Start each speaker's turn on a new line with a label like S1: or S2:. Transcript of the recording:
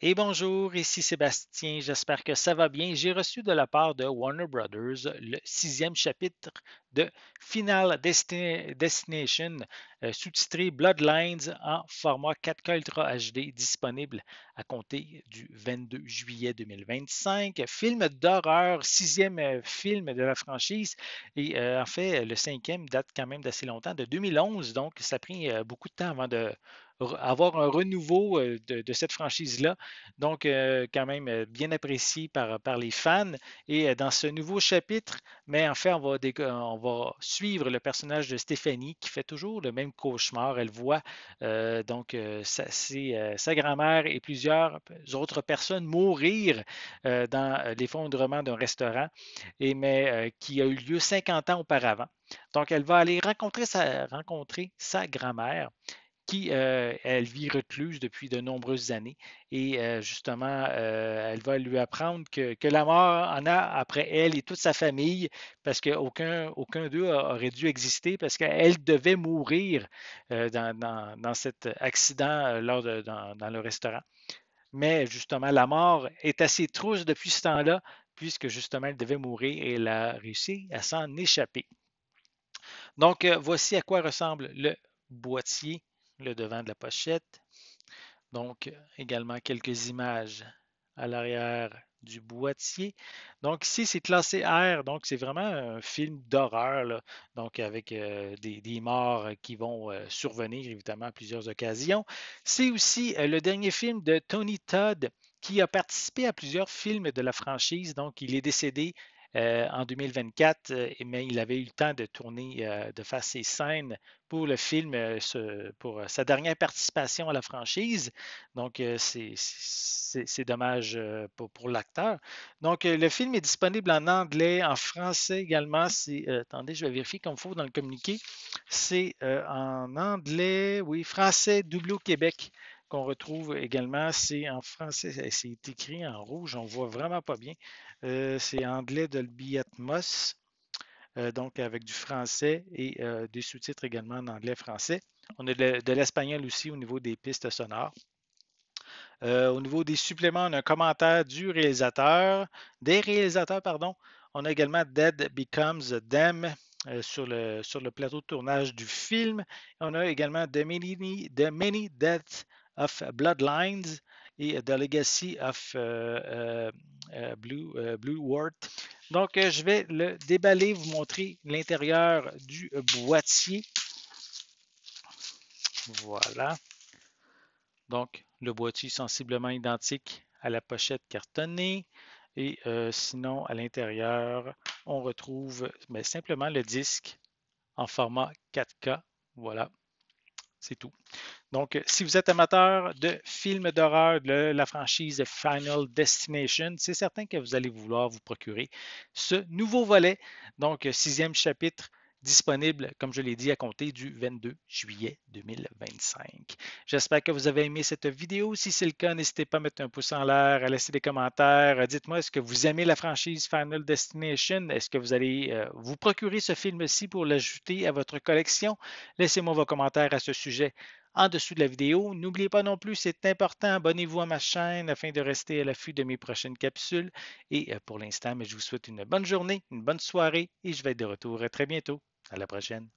S1: Et bonjour, ici Sébastien, j'espère que ça va bien. J'ai reçu de la part de Warner Brothers le sixième chapitre de Destination, sous-titré Bloodlines en format 4K Ultra HD, disponible à compter du 22 juillet 2025. Film d'horreur, sixième film de la franchise. Et en fait, le cinquième date quand même d'assez longtemps, de 2011, donc ça a pris beaucoup de temps avant de avoir un renouveau de cette franchise-là. Donc, quand même bien apprécié par les fans. Et dans ce nouveau chapitre, mais en fait, on va suivre le personnage de Stéphanie qui fait toujours le même cauchemar. Elle voit sa grand-mère et plusieurs autres personnes mourir dans l'effondrement d'un restaurant, mais qui a eu lieu 50 ans auparavant. Donc, elle va aller rencontrer sa grand-mère qui, elle vit recluse depuis de nombreuses années. Et justement, elle va lui apprendre que la mort en a après elle et toute sa famille, parce qu'aucun d'eux aurait dû exister, parce qu'elle devait mourir dans cet accident dans le restaurant. Mais justement, la mort est assez trousse depuis ce temps-là, puisque justement, elle devait mourir et elle a réussi à s'en échapper. Donc, voici à quoi ressemble le boîtier, le devant de la pochette. Donc, également quelques images à l'arrière du boîtier. Donc, ici, c'est classé R, donc c'est vraiment un film d'horreur, là. Donc avec des morts qui vont survenir, évidemment, à plusieurs occasions. C'est aussi le dernier film de Tony Todd, qui a participé à plusieurs films de la franchise. Donc, il est décédé en 2024, mais il avait eu le temps de tourner, de faire ses scènes pour le film, pour sa dernière participation à la franchise. Donc, c'est dommage pour l'acteur. Donc, le film est disponible en anglais, en français également. Attendez, je vais vérifier comme il faut dans le communiqué. C'est en anglais, oui, français, doublé au Québec qu'on retrouve également. C'est en français, c'est écrit en rouge, on voit vraiment pas bien. C'est anglais Dolby Atmos, donc avec du français et des sous-titres également en anglais-français. On a de l'espagnol aussi au niveau des pistes sonores. Au niveau des suppléments, on a un commentaire des réalisateurs, pardon. On a également Dead Becomes Them sur le plateau de tournage du film. On a également The Many Deaths of Bloodlines et The Legacy of Blue Wart. Donc, je vais le déballer, vous montrer l'intérieur du boîtier. Voilà. Donc, le boîtier est sensiblement identique à la pochette cartonnée. Et sinon, à l'intérieur, on retrouve simplement le disque en format 4K. Voilà, c'est tout. Donc, si vous êtes amateur de films d'horreur de la franchise Final Destination, c'est certain que vous allez vouloir vous procurer ce nouveau volet. Donc, sixième chapitre disponible, comme je l'ai dit, à compter du 22 juillet 2025. J'espère que vous avez aimé cette vidéo. Si c'est le cas, n'hésitez pas à mettre un pouce en l'air, à laisser des commentaires. Dites-moi, est-ce que vous aimez la franchise Final Destination? Est-ce que vous allez vous procurer ce film-ci pour l'ajouter à votre collection? Laissez-moi vos commentaires à ce sujet en dessous de la vidéo. N'oubliez pas non plus, c'est important, abonnez-vous à ma chaîne afin de rester à l'affût de mes prochaines capsules. Et pour l'instant, je vous souhaite une bonne journée, une bonne soirée et je vais être de retour très bientôt. À la prochaine.